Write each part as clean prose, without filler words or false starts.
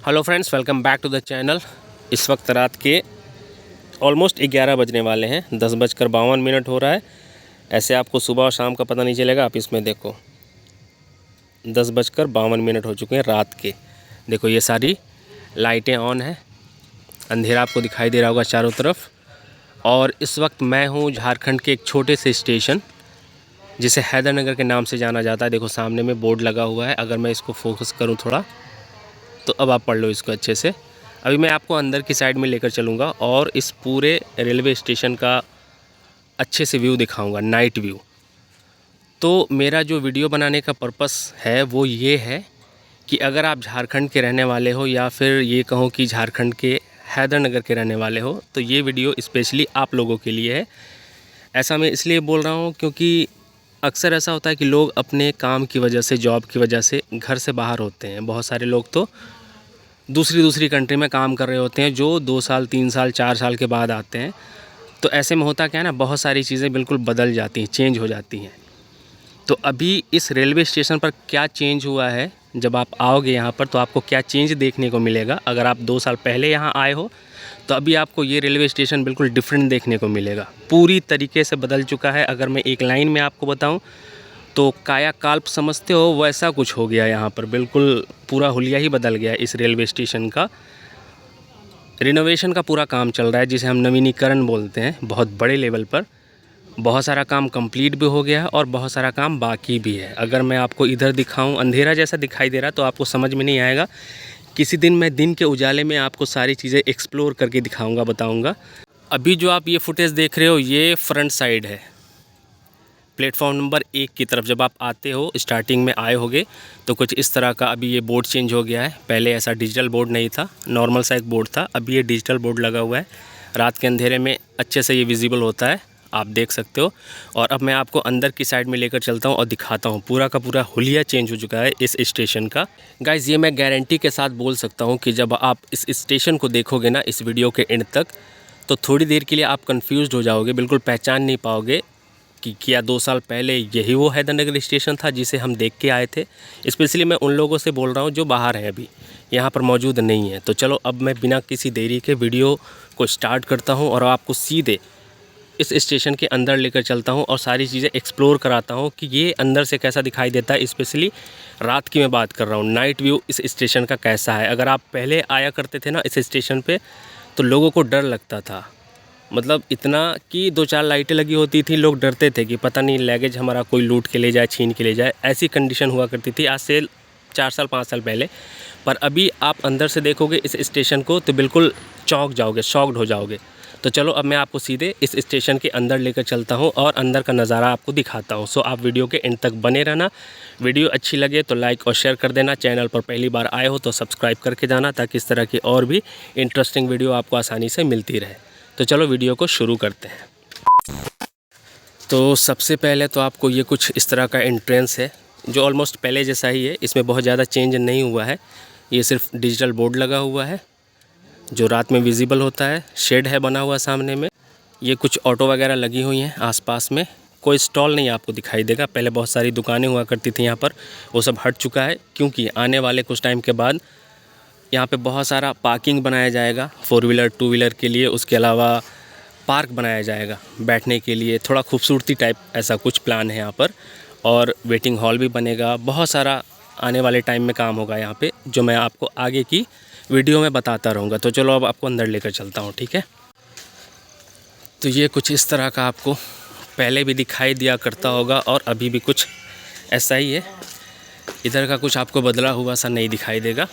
Hello friends, welcome back to the channel. इस वक्त रात के ऑलमोस्ट 11 बजने वाले हैं। 10:52 हो रहा है। ऐसे आपको सुबह और शाम का पता नहीं चलेगा। आप इसमें देखो 10:52 हो चुके हैं रात के। देखो ये सारी लाइटें ऑन हैं, अंधेरा आपको दिखाई दे रहा होगा चारों तरफ। और इस वक्त मैं हूँ झारखंड के एक छोटे से स्टेशन जिसे हैदरनगर के नाम से जाना जाता है। देखो सामने में बोर्ड लगा हुआ है। अगर मैं इसको फोकस करूँ थोड़ा तो अब आप पढ़ लो इसको अच्छे से। अभी मैं आपको अंदर की साइड में लेकर चलूँगा और इस पूरे रेलवे स्टेशन का अच्छे से व्यू दिखाऊंगा, नाइट व्यू। तो मेरा जो वीडियो बनाने का पर्पस है वो ये है कि अगर आप झारखंड के रहने वाले हो या फिर ये कहो कि झारखंड के हैदरनगर के रहने वाले हो तो ये वीडियो स्पेशली आप लोगों के लिए है। ऐसा मैं इसलिए बोल रहा हूँ क्योंकि अक्सर ऐसा होता है कि लोग अपने काम की वजह से, जॉब की वजह से घर से बाहर होते हैं। बहुत सारे लोग तो दूसरी कंट्री में काम कर रहे होते हैं जो 2 साल, 3 साल, 4 साल के बाद आते हैं। तो ऐसे में होता क्या है ना, बहुत सारी चीज़ें बिल्कुल बदल जाती हैं, चेंज हो जाती हैं। तो अभी इस रेलवे स्टेशन पर क्या चेंज हुआ है, जब आप आओगे यहाँ पर तो आपको क्या चेंज देखने को मिलेगा। अगर आप 2 साल पहले यहाँ आए हो तो अभी आपको ये रेलवे स्टेशन बिल्कुल डिफरेंट देखने को मिलेगा। पूरी तरीके से बदल चुका है। अगर मैं एक लाइन में आपको बताऊं तो कायाकल्प समझते हो वैसा कुछ हो गया यहाँ पर। बिल्कुल पूरा हुलिया ही बदल गया। इस रेलवे स्टेशन का रिनोवेशन का पूरा काम चल रहा है जिसे हम नवीनीकरण बोलते हैं, बहुत बड़े लेवल पर। बहुत सारा काम कंप्लीट भी हो गया है और बहुत सारा काम बाकी भी है। अगर मैं आपको इधर दिखाऊं, अंधेरा जैसा दिखाई दे रहा तो आपको समझ में नहीं आएगा। किसी दिन मैं दिन के उजाले में आपको सारी चीज़ें एक्सप्लोर करके दिखाऊंगा, बताऊंगा। अभी जो आप ये फुटेज देख रहे हो ये फ्रंट साइड है, प्लेटफॉर्म नंबर 1 की तरफ। जब आप आते हो, स्टार्टिंग में आए होगे तो कुछ इस तरह का अभी ये बोर्ड चेंज हो गया है। पहले ऐसा डिजिटल बोर्ड नहीं था, नॉर्मल सा एक बोर्ड था। अभी ये डिजिटल बोर्ड लगा हुआ है। रात के अंधेरे में अच्छे से ये विजिबल होता है, आप देख सकते हो। और अब मैं आपको अंदर की साइड में लेकर चलता हूँ और दिखाता हूँ। पूरा का पूरा हुलिया चेंज हो चुका है इस स्टेशन का। गाइज़ ये मैं गारंटी के साथ बोल सकता हूँ कि जब आप इस स्टेशन को देखोगे ना इस वीडियो के एंड तक, तो थोड़ी देर के लिए आप कन्फ्यूज़ हो जाओगे, बिल्कुल पहचान नहीं पाओगे कि क्या 2 साल पहले यही वो हैदरनगर स्टेशन था जिसे हम देख के आए थे। स्पेशली मैं उन लोगों से बोल रहा हूँ जो बाहर हैं, अभी यहाँ पर मौजूद नहीं है। तो चलो अब मैं बिना किसी देरी के वीडियो को स्टार्ट करता हूँ और आपको सीधे इस स्टेशन के अंदर लेकर चलता हूँ और सारी चीज़ें एक्सप्लोर कराता हूँ कि ये अंदर से कैसा दिखाई देता है। स्पेशली रात की मैं बात कर रहा हूँ, नाइट व्यू इस स्टेशन का कैसा है। अगर आप पहले आया करते थे ना इस स्टेशन पे तो लोगों को डर लगता था। मतलब इतना कि 2-4 लाइटें लगी होती थी, लोग डरते थे कि पता नहीं लगेज हमारा कोई लूट के ले जाए, छीन के ले जाए। ऐसी कंडीशन हुआ करती थी आज से 4 साल 5 साल पहले। पर अभी आप अंदर से देखोगे इस स्टेशन को तो बिल्कुल चौंक जाओगे, शॉक्ड हो जाओगे। तो चलो अब मैं आपको सीधे इस स्टेशन के अंदर लेकर चलता हूँ और अंदर का नज़ारा आपको दिखाता हूँ। सो आप वीडियो के एंड तक बने रहना। वीडियो अच्छी लगे तो लाइक और शेयर कर देना। चैनल पर पहली बार आए हो तो सब्सक्राइब करके जाना ताकि इस तरह की और भी इंटरेस्टिंग वीडियो आपको आसानी से मिलती रहे। तो चलो वीडियो को शुरू करते हैं। तो सबसे पहले तो आपको ये कुछ इस तरह का एंट्रेंस है जो ऑलमोस्ट पहले जैसा ही है। इसमें बहुत ज़्यादा चेंज नहीं हुआ है। ये सिर्फ डिजिटल बोर्ड लगा हुआ है जो रात में विजिबल होता है। शेड है बना हुआ सामने में। ये कुछ ऑटो वगैरह लगी हुई हैं आसपास में। कोई स्टॉल नहीं आपको दिखाई देगा। पहले बहुत सारी दुकानें हुआ करती थी यहाँ पर, वो सब हट चुका है क्योंकि आने वाले कुछ टाइम के बाद यहाँ पे बहुत सारा पार्किंग बनाया जाएगा 4 व्हीलर 2 व्हीलर के लिए। उसके अलावा पार्क बनाया जाएगा बैठने के लिए, थोड़ा खूबसूरती टाइप ऐसा कुछ प्लान है यहाँ पर। और वेटिंग हॉल भी बनेगा। बहुत सारा आने वाले टाइम में काम होगा यहाँ पे जो मैं आपको आगे की वीडियो में बताता रहूँगा। तो चलो अब आपको अंदर लेकर चलता हूँ, ठीक है। तो ये कुछ इस तरह का आपको पहले भी दिखाई दिया करता होगा और अभी भी कुछ ऐसा ही है। इधर का कुछ आपको बदला हुआ सा नहीं दिखाई देगा।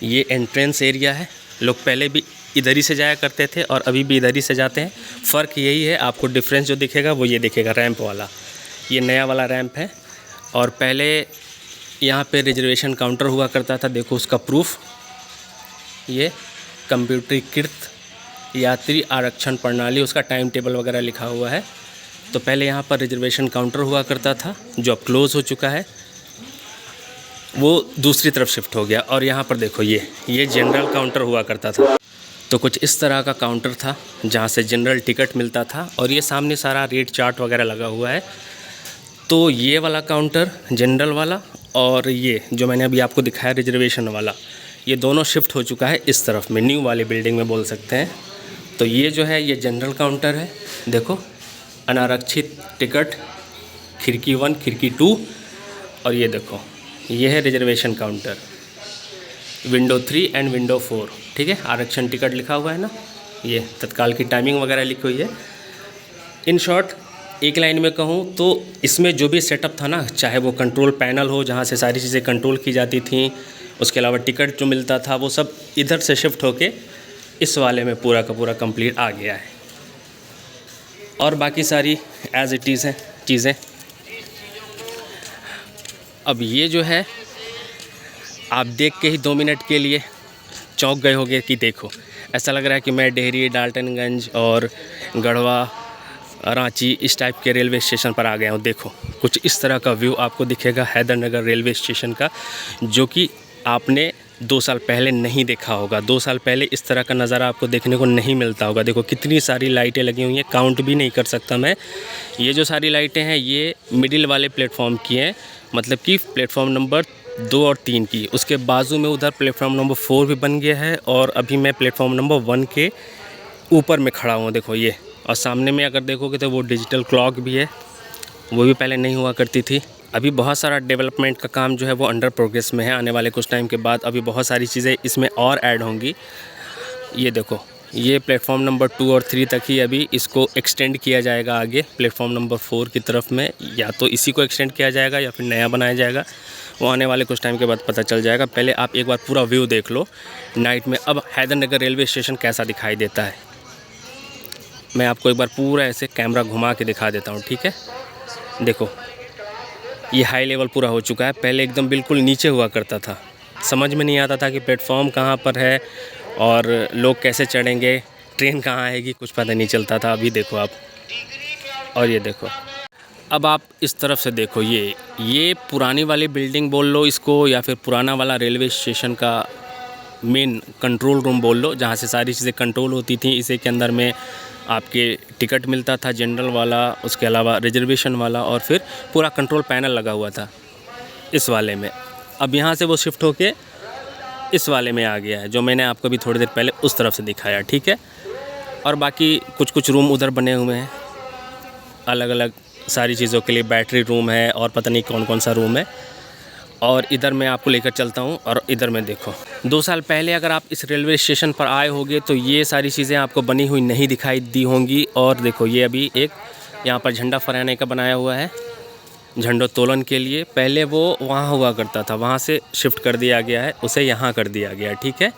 ये एंट्रेंस एरिया है। लोग पहले भी इधर ही से जाया करते थे और अभी भी इधर ही से जाते हैं। फ़र्क यही है, आपको डिफरेंस जो दिखेगा वो ये दिखेगा, रैंप वाला। ये नया वाला रैंप है और पहले यहाँ पे रिजर्वेशन काउंटर हुआ करता था। देखो उसका प्रूफ, ये कंप्यूटरीकृत यात्री आरक्षण प्रणाली, उसका टाइम टेबल वगैरह लिखा हुआ है। तो पहले यहाँ पर रिजर्वेशन काउंटर हुआ करता था जो अब क्लोज़ हो चुका है, वो दूसरी तरफ शिफ्ट हो गया। और यहाँ पर देखो ये जनरल काउंटर हुआ करता था। तो कुछ इस तरह का काउंटर था जहाँ से जनरल टिकट मिलता था और ये सामने सारा रेट चार्ट वगैरह लगा हुआ है। तो ये वाला काउंटर जनरल वाला और ये जो मैंने अभी आपको दिखाया रिजर्वेशन वाला, ये दोनों शिफ्ट हो चुका है इस तरफ में, न्यू वाली बिल्डिंग में बोल सकते हैं। तो ये जो है ये जनरल काउंटर है, देखो अनारक्षित टिकट, खिड़की 1, खिड़की 2, और ये देखो ये है reservation counter, window 3 and window 4, ठीक है। आरक्षण टिकट लिखा हुआ है ना, ये तत्काल की टाइमिंग वगैरह लिखी हुई है। इन शॉर्ट एक लाइन में कहूँ तो इसमें जो भी सेटअप था ना, चाहे वो कंट्रोल पैनल हो जहाँ से सारी चीज़ें कंट्रोल की जाती थी, उसके अलावा टिकट जो मिलता था वो सब इधर से शिफ्ट होके इस वाले में पूरा का पूरा कंप्लीट आ गया है। और बाकी सारी एज इट इज़ हैं चीज़ें। अब ये जो है आप देख के ही 2 मिनट के लिए चौंक गए होंगे कि देखो ऐसा लग रहा है कि मैं डेहरी, डाल्टनगंज और गढ़वा, रांची इस टाइप के रेलवे स्टेशन पर आ गया हूँ। देखो कुछ इस तरह का व्यू आपको दिखेगा हैदरनगर रेलवे स्टेशन का, जो कि आपने 2 साल पहले नहीं देखा होगा। 2 साल पहले इस तरह का नज़ारा आपको देखने को नहीं मिलता होगा। देखो कितनी सारी लाइटें लगी हुई हैं, काउंट भी नहीं कर सकता मैं। ये जो सारी लाइटें हैं ये मिडिल वाले प्लेटफॉर्म की हैं, मतलब कि प्लेटफॉर्म नंबर 2 और 3 की। उसके बाजू में उधर प्लेटफॉर्म नंबर 4 भी बन गया है, और अभी मैं प्लेटफॉर्म नंबर 1 के ऊपर में खड़ा हूँ, देखो ये। और सामने में अगर देखोगे तो वो डिजिटल क्लॉक भी है, वो भी पहले नहीं हुआ करती थी। अभी बहुत सारा डेवलपमेंट का काम जो है वो अंडर प्रोग्रेस में है। आने वाले कुछ टाइम के बाद अभी बहुत सारी चीज़ें इसमें और ऐड होंगी। ये देखो ये प्लेटफॉर्म नंबर 2 और 3 तक ही अभी इसको एक्सटेंड किया जाएगा आगे प्लेटफॉर्म नंबर 4 की तरफ में, या तो इसी को एक्सटेंड किया जाएगा या फिर नया बनाया जाएगा, वो आने वाले कुछ टाइम के बाद पता चल जाएगा। पहले आप एक बार पूरा व्यू देख लो नाइट में, अब हैदरनगर रेलवे स्टेशन कैसा दिखाई देता है। मैं आपको एक बार पूरा ऐसे कैमरा घुमा के दिखा देता हूँ, ठीक है। देखो ये हाई लेवल पूरा हो चुका है, पहले एकदम बिल्कुल नीचे हुआ करता था, समझ में नहीं आता था कि प्लेटफॉर्म कहाँ पर है और लोग कैसे चढ़ेंगे, ट्रेन कहाँ आएगी, कुछ पता नहीं चलता था। अभी देखो आप, और ये देखो अब आप इस तरफ से देखो, ये पुरानी वाली बिल्डिंग बोल लो इसको, या फिर पुराना वाला रेलवे स्टेशन का मेन कंट्रोल रूम बोल लो, जहाँ से सारी चीज़ें कंट्रोल होती थी। इसी के अंदर में आपके टिकट मिलता था जनरल वाला, उसके अलावा रिजर्वेशन वाला, और फिर पूरा कंट्रोल पैनल लगा हुआ था इस वाले में। अब यहाँ से वो शिफ्ट होके इस वाले में आ गया है, जो मैंने आपको भी थोड़ी देर पहले उस तरफ से दिखाया, ठीक है। और बाकी कुछ रूम उधर बने हुए हैं अलग अलग सारी चीज़ों के लिए, बैटरी रूम है और पता नहीं कौन कौन सा रूम है। और इधर मैं आपको लेकर चलता हूँ, और इधर में देखो 2 साल पहले अगर आप इस रेलवे स्टेशन पर आए होंगे तो ये सारी चीज़ें आपको बनी हुई नहीं दिखाई दी होंगी। और देखो ये अभी एक यहाँ पर झंडा फहराने का बनाया हुआ है, झंडोत्तोलन के लिए। पहले वो वहाँ हुआ करता था, वहाँ से शिफ्ट कर दिया गया है, उसे यहाँ कर दिया गया है, ठीक है।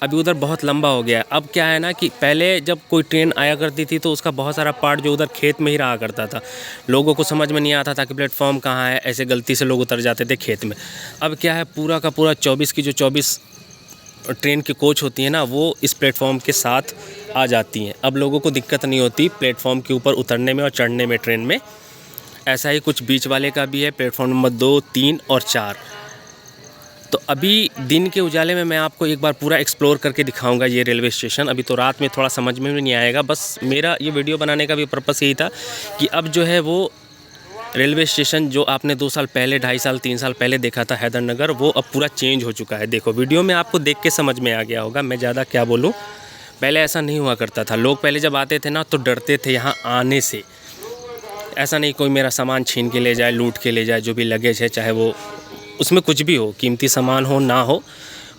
अभी उधर बहुत लंबा हो गया है। अब क्या है ना कि पहले जब कोई ट्रेन आया करती थी तो उसका बहुत सारा पार्ट जो उधर खेत में ही रहा करता था, लोगों को समझ में नहीं आता था कि प्लेटफॉर्म कहाँ है, ऐसे गलती से लोग उतर जाते थे खेत में। अब क्या है, पूरा का पूरा 24 की जो 24 ट्रेन की कोच होती है ना, वो इस प्लेटफॉर्म के साथ आ जाती हैं। अब लोगों को दिक्कत नहीं होती प्लेटफॉर्म के ऊपर उतरने में और चढ़ने में ट्रेन में। ऐसा ही कुछ बीच वाले का भी है, प्लेटफॉर्म नंबर 2, 3 और 4। तो अभी दिन के उजाले में मैं आपको एक बार पूरा एक्सप्लोर करके दिखाऊंगा ये रेलवे स्टेशन। अभी तो रात में थोड़ा समझ में भी नहीं आएगा, बस मेरा ये वीडियो बनाने का भी पर्पस यही था कि अब जो है वो रेलवे स्टेशन जो आपने 2 साल पहले, 2.5 साल, 3 साल पहले देखा था हैदरनगर, वो अब पूरा चेंज हो चुका है। देखो वीडियो में आपको देख के समझ में आ गया होगा, मैं ज़्यादा क्या बोलूँ। पहले ऐसा नहीं हुआ करता था, लोग पहले जब आते थे ना तो डरते थे यहाँ आने से। ऐसा नहीं कोई मेरा सामान छीन के ले जाए, लूट के ले जाए, जो भी लगेज है, चाहे वो उसमें कुछ भी हो, कीमती सामान हो ना हो,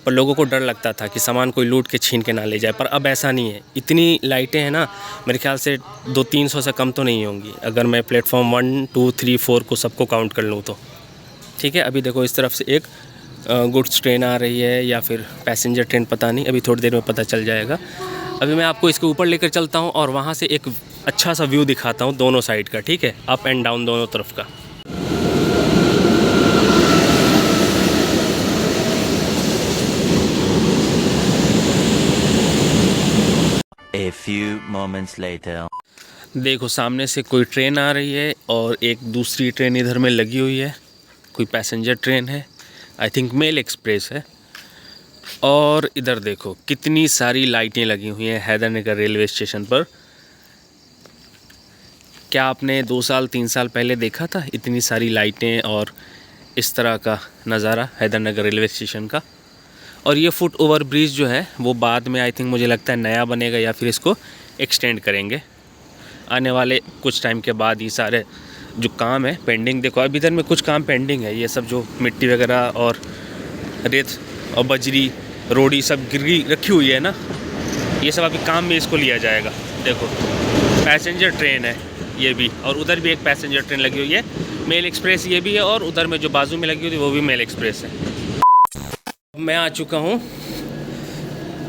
पर लोगों को डर लगता था कि सामान कोई लूट के छीन के ना ले जाए। पर अब ऐसा नहीं है, इतनी लाइटें हैं ना, मेरे ख्याल से 200-300 से कम तो नहीं होंगी अगर मैं प्लेटफॉर्म 1, 2, 3, 4 को सबको काउंट कर लूँ तो, ठीक है। अभी देखो इस तरफ से एक गुड्स ट्रेन आ रही है या फिर पैसेंजर ट्रेन, पता नहीं, अभी थोड़ी देर में पता चल जाएगा। अभी मैं आपको इसके ऊपर लेकर चलता हूँ और वहाँ से एक अच्छा सा व्यू दिखाता हूँ दोनों साइड का, ठीक है, अप एंड डाउन दोनों तरफ का। A few moments later. देखो सामने से कोई ट्रेन आ रही है और एक दूसरी ट्रेन इधर में लगी हुई है, कोई पैसेंजर ट्रेन है, आई थिंक मेल एक्सप्रेस है। और इधर देखो कितनी सारी लाइटें लगी हुई हैं हैदरनगर रेलवे स्टेशन पर। क्या आपने 2 साल 3 साल पहले देखा था इतनी सारी लाइटें और इस तरह का नज़ारा हैदरनगर रेलवे स्टेशन का। और ये फुट ओवर ब्रिज जो है वो बाद में आई थिंक मुझे लगता है नया बनेगा या फिर इसको एक्सटेंड करेंगे आने वाले कुछ टाइम के बाद। ये सारे जो काम है पेंडिंग, देखो अब इधर में कुछ काम पेंडिंग है, ये सब जो मिट्टी वगैरह और रेत और बजरी रोड़ी सब गिरी रखी हुई है ना, ये सब अभी काम में इसको लिया जाएगा। देखो पैसेंजर ट्रेन है ये भी, और उधर भी एक पैसेंजर ट्रेन लगी हुई है, मेल एक्सप्रेस ये भी है, और उधर में जो बाजू में लगी हुई थी वो भी मेल एक्सप्रेस है। मैं आ चुका हूँ,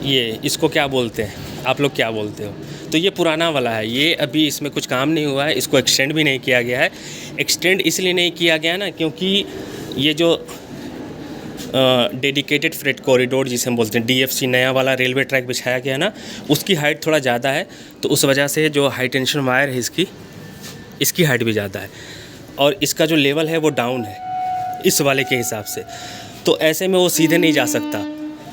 ये इसको क्या बोलते हैं, आप लोग क्या बोलते हो? तो ये पुराना वाला है, ये अभी इसमें कुछ काम नहीं हुआ है, इसको एक्सटेंड भी नहीं किया गया है। एक्सटेंड इसलिए नहीं किया गया ना क्योंकि ये जो डेडिकेटेड फ्रेट कॉरिडोर जिसे हम बोलते हैं DFC नया वाला रेलवे ट्रैक बिछाया गया ना, उसकी हाइट थोड़ा ज़्यादा है, तो उस वजह से जो हाई टेंशन वायर है इसकी हाइट भी ज़्यादा है, और इसका जो लेवल है वो डाउन है इस वाले के हिसाब से। तो ऐसे में वो सीधे नहीं जा सकता,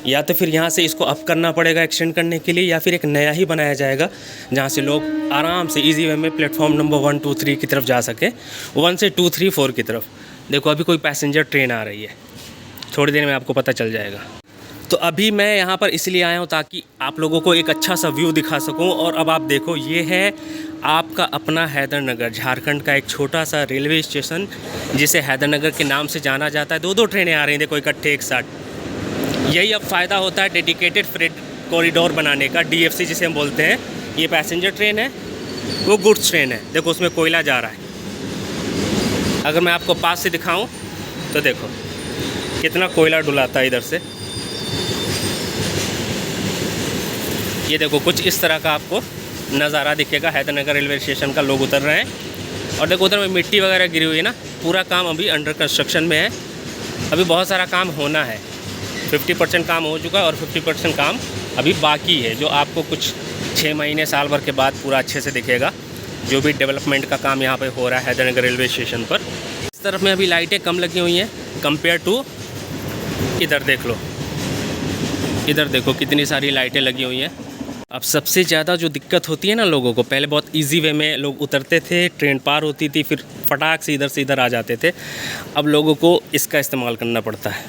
या तो फिर यहाँ से इसको अप करना पड़ेगा एक्सटेंड करने के लिए, या फिर एक नया ही बनाया जाएगा जहाँ से लोग आराम से इजी वे में प्लेटफॉर्म नंबर 1, 2, 3 की तरफ जा सके, 1 से 2, 3, 4 की तरफ। देखो अभी कोई पैसेंजर ट्रेन आ रही है, थोड़ी देर में आपको पता चल जाएगा। तो अभी मैं यहाँ पर इसलिए आया हूँ ताकि आप लोगों को एक अच्छा सा व्यू दिखा सकूँ। और अब आप देखो, ये है आपका अपना हैदरनगर, झारखंड का एक छोटा सा रेलवे स्टेशन जिसे हैदरनगर के नाम से जाना जाता है। 2-2 ट्रेनें आ रही हैं देखो इकट्ठे एक साथ। यही अब फ़ायदा होता है डेडिकेटेड फ्रेट कॉरिडोर बनाने का, DFC जिसे हम बोलते हैं। ये पैसेंजर ट्रेन है, वो गुड्स ट्रेन है, देखो उसमें कोयला जा रहा है। अगर मैं आपको पास से दिखाऊं तो देखो कितना कोयला डुलाता है इधर से। ये देखो कुछ इस तरह का आपको नज़ारा दिखेगा हैदरनगर रेलवे स्टेशन का। लोग उतर रहे हैं, और देखो उधर में मिट्टी वगैरह गिरी हुई है ना, पूरा काम अभी अंडर कंस्ट्रक्शन में है। अभी बहुत सारा काम होना है, 50% काम हो चुका है और 50% काम अभी बाकी है, जो आपको कुछ 6 महीने साल भर के बाद पूरा अच्छे से दिखेगा, जो भी डेवलपमेंट का काम यहाँ पे हो रहा है हैदरनगर रेलवे स्टेशन पर। इस तरफ में अभी लाइटें कम लगी हुई हैं कंपेयर टू इधर। देख लो, इधर देखो कितनी सारी लाइटें लगी हुई हैं। अब सबसे ज़्यादा जो दिक्कत होती है ना लोगों को, पहले बहुत इजी वे में लोग उतरते थे, ट्रेन पार होती थी, फिर फटाक से इधर आ जाते थे। अब लोगों को इसका इस्तेमाल करना पड़ता है।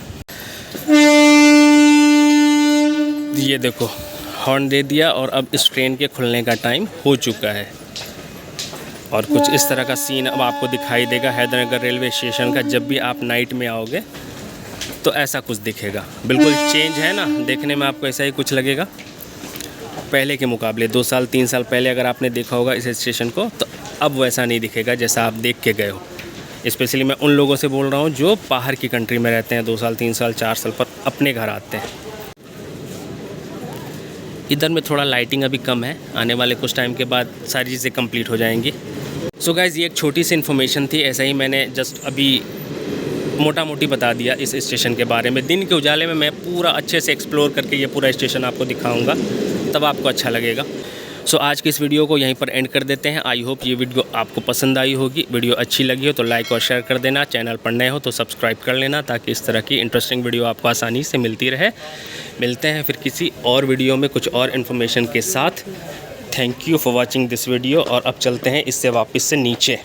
ये देखो हॉर्न दे दिया, और अब इस ट्रेन के खुलने का टाइम हो चुका है। और कुछ इस तरह का सीन अब आपको दिखाई देगा हैदरनगर रेलवे स्टेशन का। जब भी आप नाइट में आओगे तो ऐसा कुछ दिखेगा, बिल्कुल चेंज है ना, देखने में आपको ऐसा ही कुछ लगेगा पहले के मुकाबले। 2 साल 3 साल पहले अगर आपने देखा होगा इस स्टेशन को, तो अब वैसा नहीं दिखेगा जैसा आप देख के गए हो। स्पेशली मैं उन लोगों से बोल रहा हूँ जो बाहर की कंट्री में रहते हैं, 2 साल 3 साल 4 साल पर अपने घर आते हैं। इधर में थोड़ा लाइटिंग अभी कम है, आने वाले कुछ टाइम के बाद सारी चीज़ें कंप्लीट हो जाएंगी। सो गाइज़, ये एक छोटी सी इन्फॉर्मेशन थी, ऐसा ही मैंने जस्ट अभी मोटा मोटी बता दिया इस स्टेशन के बारे में। दिन के उजाले में मैं पूरा अच्छे से एक्सप्लोर करके ये पूरा स्टेशन आपको दिखाऊंगा, तब आपको अच्छा लगेगा। सो आज की इस वीडियो को यहीं पर एंड कर देते हैं। आई होप ये वीडियो आपको पसंद आई होगी। वीडियो अच्छी लगी हो तो लाइक और शेयर कर देना, चैनल पर नए हो तो सब्सक्राइब कर लेना, ताकि इस तरह की इंटरेस्टिंग वीडियो आपको आसानी से मिलती रहे। मिलते हैं फिर किसी और वीडियो में कुछ और इन्फॉर्मेशन के साथ। Thank you for watching this video. और अब चलते हैं इससे वापस से नीचे।